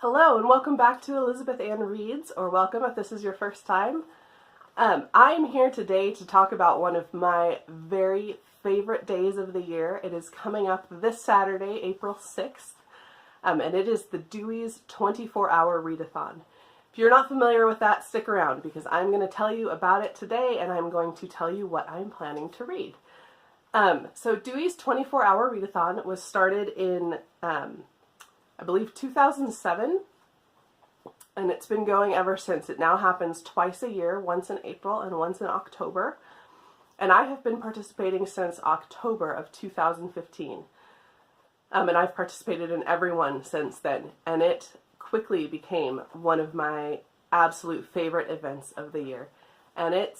Hello and welcome back to Elizabeth Ann Reads, or welcome if this is your first time. I'm here today to talk about one of my very favorite days of the year. It is coming up this Saturday, April 6th, and it is the Dewey's 24-hour readathon. If you're not familiar with that, stick around because I'm going to tell you about it today and I'm going to tell you what I'm planning to read. So Dewey's 24-hour readathon was started in I believe 2007, and it's been going ever since. It now happens twice a year, once in April and once in October, and I have been participating since October of 2015, and I've participated in every one since then, and it quickly became one of my absolute favorite events of the year, and it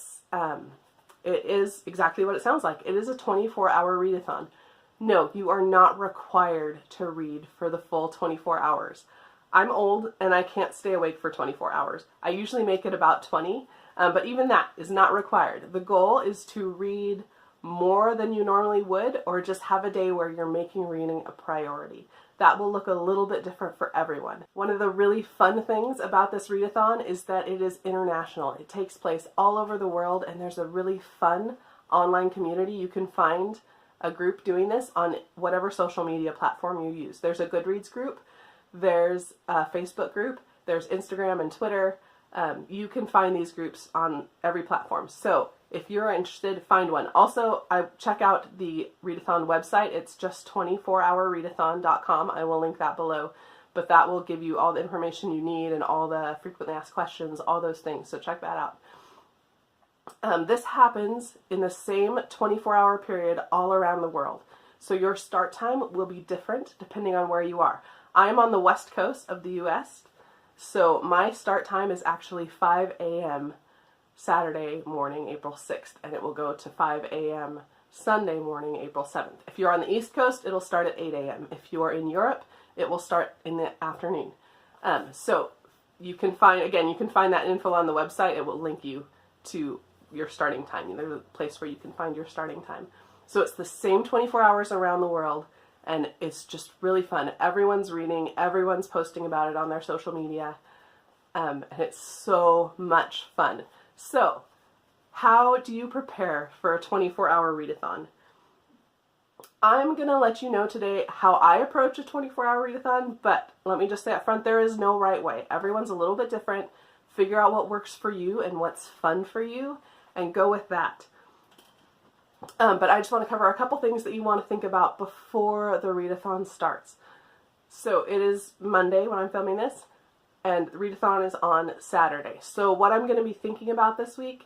is exactly what it sounds like. It is a 24-hour readathon. No, you are not required to read for the full 24 hours. I'm old and I can't stay awake for 24 hours. I usually make it about 20, but even that is not required. The goal is to read more than you normally would, or just have a day where you're making reading a priority. That will look a little bit different for everyone. One of the really fun things about this readathon is that it is international. It takes place all over the world, and there's a really fun online community. You can find a group doing this on whatever social media platform you use. There's a Goodreads group, there's a Facebook group, there's Instagram and Twitter. You can find these groups on every platform. So if you're interested, find one. Also, I check out the readathon website. It's just 24hourreadathon.com. I will link that below, but that will give you all the information you need and all the frequently asked questions, all those things. So check that out. This happens in the same 24-hour period all around the world. So your start time will be different depending on where you are. I'm on the west coast of the US, so my start time is actually 5 a.m. Saturday morning, April 6th, and it will go to 5 a.m. Sunday morning, April 7th. If you're on the East Coast, it'll start at 8 a.m. If you're in Europe, it will start in the afternoon. So you can find that info on the website. It will link you to your starting time. There's a place where you can find your starting time. So it's the same 24 hours around the world, and it's just really fun. Everyone's reading, everyone's posting about it on their social media, and it's so much fun. So how do you prepare for a 24-hour readathon? I'm going to let you know today how I approach a 24-hour readathon, but let me just say up front, there is no right way. Everyone's a little bit different. Figure out what works for you and what's fun for you, and go with that. But I just want to cover a couple things that you want to think about before the readathon starts. So it is Monday when I'm filming this, and the readathon is on Saturday. So what I'm going to be thinking about this week,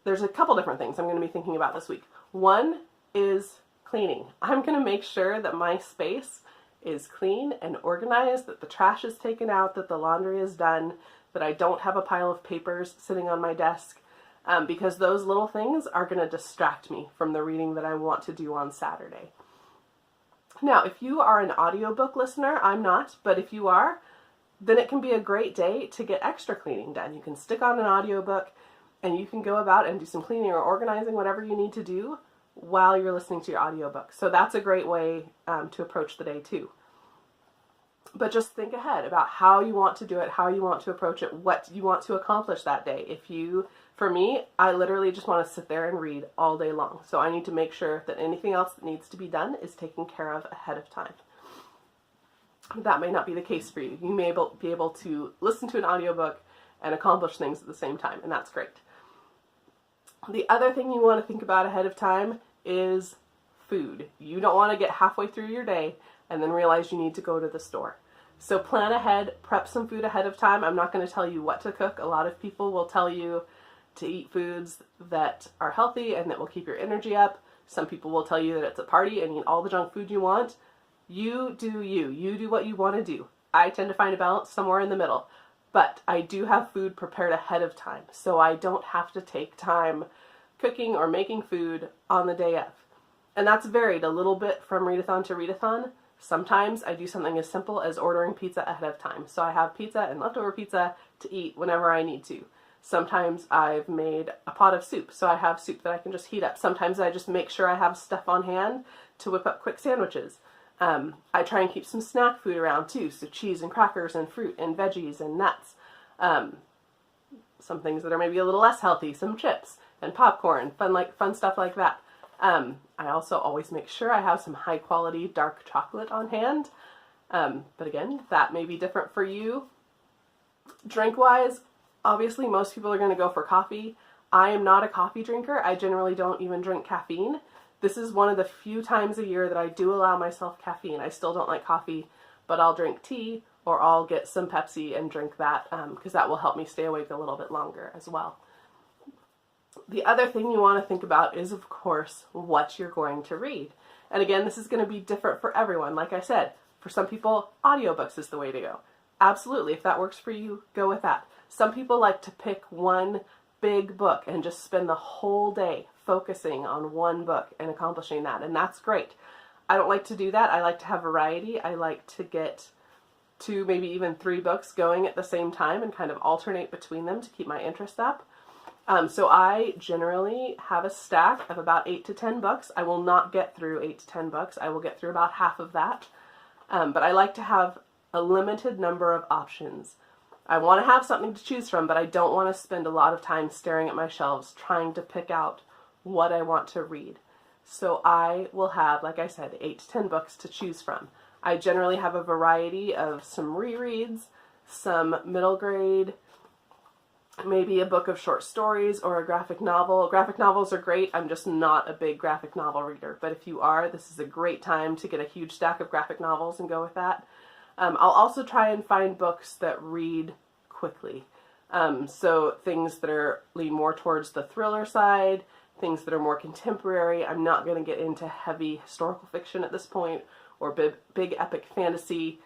there's a couple different things I'm going to be thinking about this week. One is cleaning. I'm going to make sure that my space is clean and organized, that the trash is taken out, that the laundry is done, that I don't have a pile of papers sitting on my desk, because those little things are going to distract me from the reading that I want to do on Saturday. Now, if you are an audiobook listener, I'm not, but if you are, then it can be a great day to get extra cleaning done. You can stick on an audiobook and you can go about and do some cleaning or organizing, whatever you need to do while you're listening to your audiobook. So that's a great way to approach the day too. But just think ahead about how you want to do it, how you want to approach it, what you want to accomplish that day. For me, I literally just want to sit there and read all day long. So I need to make sure that anything else that needs to be done is taken care of ahead of time. That may not be the case for you. You may be able to listen to an audiobook and accomplish things at the same time, and that's great. The other thing you want to think about ahead of time is food. You don't want to get halfway through your day and then realize you need to go to the store. So plan ahead, prep some food ahead of time. I'm not going to tell you what to cook. A lot of people will tell you to eat foods that are healthy and that will keep your energy up. Some people will tell you that it's a party and eat all the junk food you want. You do you. You do what you want to do. I tend to find a balance somewhere in the middle. But I do have food prepared ahead of time, so I don't have to take time cooking or making food on the day of. And that's varied a little bit from readathon to readathon. Sometimes I do something as simple as ordering pizza ahead of time. So I have pizza and leftover pizza to eat whenever I need to. Sometimes I've made a pot of soup, so I have soup that I can just heat up. Sometimes I just make sure I have stuff on hand to whip up quick sandwiches. I try and keep some snack food around too, so cheese and crackers and fruit and veggies and nuts. Some things that are maybe a little less healthy, some chips and popcorn, fun stuff like that. I also always make sure I have some high quality dark chocolate on hand. But again, that may be different for you. Drink wise, obviously most people are going to go for coffee. I am not a coffee drinker. I generally don't even drink caffeine. This is one of the few times a year that I do allow myself caffeine. I still don't like coffee, but I'll drink tea or I'll get some Pepsi and drink that because that will help me stay awake a little bit longer as well. The other thing you want to think about is, of course, what you're going to read. And again, this is going to be different for everyone. Like I said, for some people, audiobooks is the way to go. Absolutely, if that works for you, go with that. Some people like to pick one big book and just spend the whole day focusing on one book and accomplishing that, and that's great. I don't like to do that. I like to have variety. I like to get 2, maybe even 3 books going at the same time and kind of alternate between them to keep my interest up. So I generally have a stack of about 8 to 10 books. I will not get through 8 to 10 books. I will get through about half of that. But I like to have a limited number of options. I want to have something to choose from, but I don't want to spend a lot of time staring at my shelves trying to pick out what I want to read. So I will have, like I said, 8 to 10 books to choose from. I generally have a variety of some rereads, some middle grade, maybe a book of short stories or a graphic novel. Graphic novels are great. I'm just not a big graphic novel reader, but if you are, this is a great time to get a huge stack of graphic novels and go with that. I'll also try and find books that read quickly. So things that lean more towards the thriller side, things that are more contemporary. I'm not going to get into heavy historical fiction at this point or big epic fantasy.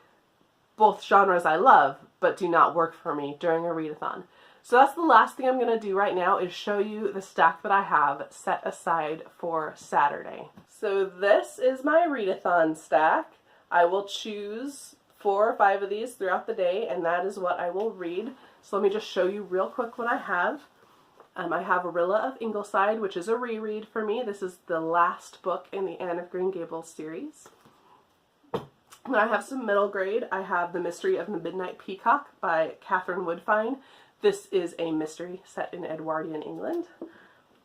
Both genres I love, but do not work for me during a readathon. So that's the last thing I'm going to do right now is show you the stack that I have set aside for Saturday. So this is my readathon stack. I will choose 4 or 5 of these throughout the day, and that is what I will read. So let me just show you real quick what I have. I have Rilla of Ingleside, which is a reread for me. This is the last book in the Anne of Green Gables series. Then I have some middle grade. I have The Mystery of the Midnight Peacock by Catherine Woodfine. This is a mystery set in Edwardian England.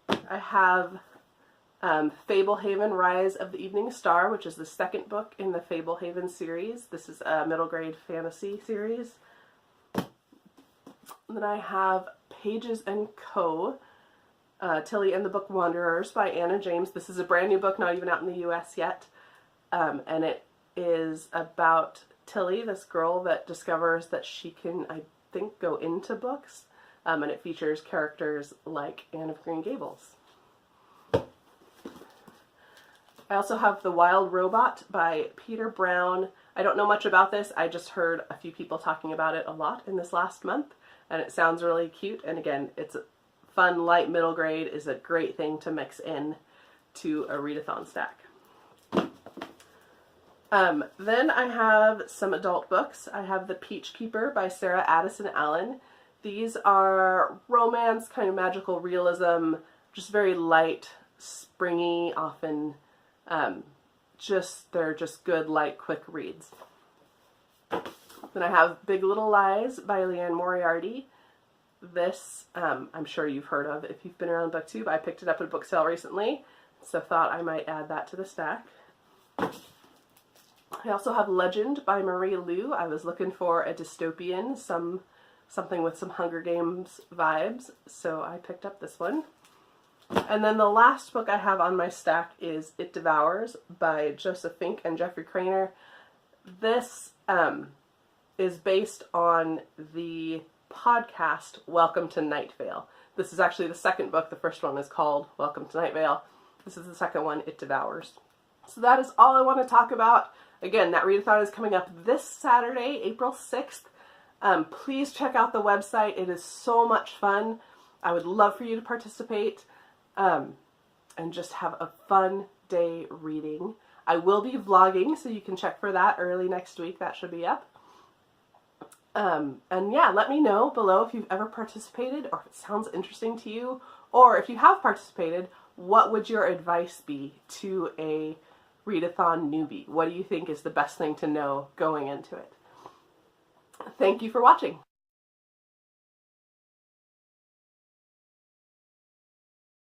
I have Fablehaven, Rise of the Evening Star, which is the second book in the Fablehaven series. This is a middle grade fantasy series. Then I have Pages and Co., Tilly and the Book Wanderers by Anna James. This is a brand new book, not even out in the US yet. And it is about Tilly, this girl that discovers that she can, I think, go into books. And it features characters like Anne of Green Gables. I also have The Wild Robot by Peter Brown. I don't know much about this. I just heard a few people talking about it a lot in this last month, and it sounds really cute. And again, it's a fun, light middle grade, is a great thing to mix in to a readathon stack. Then I have some adult books. I have The Peach Keeper by Sarah Addison Allen. These are romance, kind of magical realism, just very light, springy, often they're just good, light, quick reads. Then I have Big Little Lies by Leanne Moriarty. This, I'm sure you've heard of if you've been around BookTube. I picked it up at a book sale recently, so thought I might add that to the stack. I also have Legend by Marie Lu. I was looking for a dystopian, something with some Hunger Games vibes, so I picked up this one. And then the last book I have on my stack is It Devours by Joseph Fink and Jeffrey Craner. This is based on the podcast Welcome to Night Vale. This is actually the second book. The first one is called Welcome to Night Vale. This is the second one, It Devours. So that is all I want to talk about. Again, that readathon is coming up this Saturday, April 6th. Please check out the website. It is so much fun. I would love for you to participate. And just have a fun day reading. I will be vlogging, so you can check for that early next week. That should be up. And yeah, let me know below if you've ever participated or if it sounds interesting to you, or if you have participated, what would your advice be to a Readathon newbie? What do you think is the best thing to know going into it? Thank you for watching.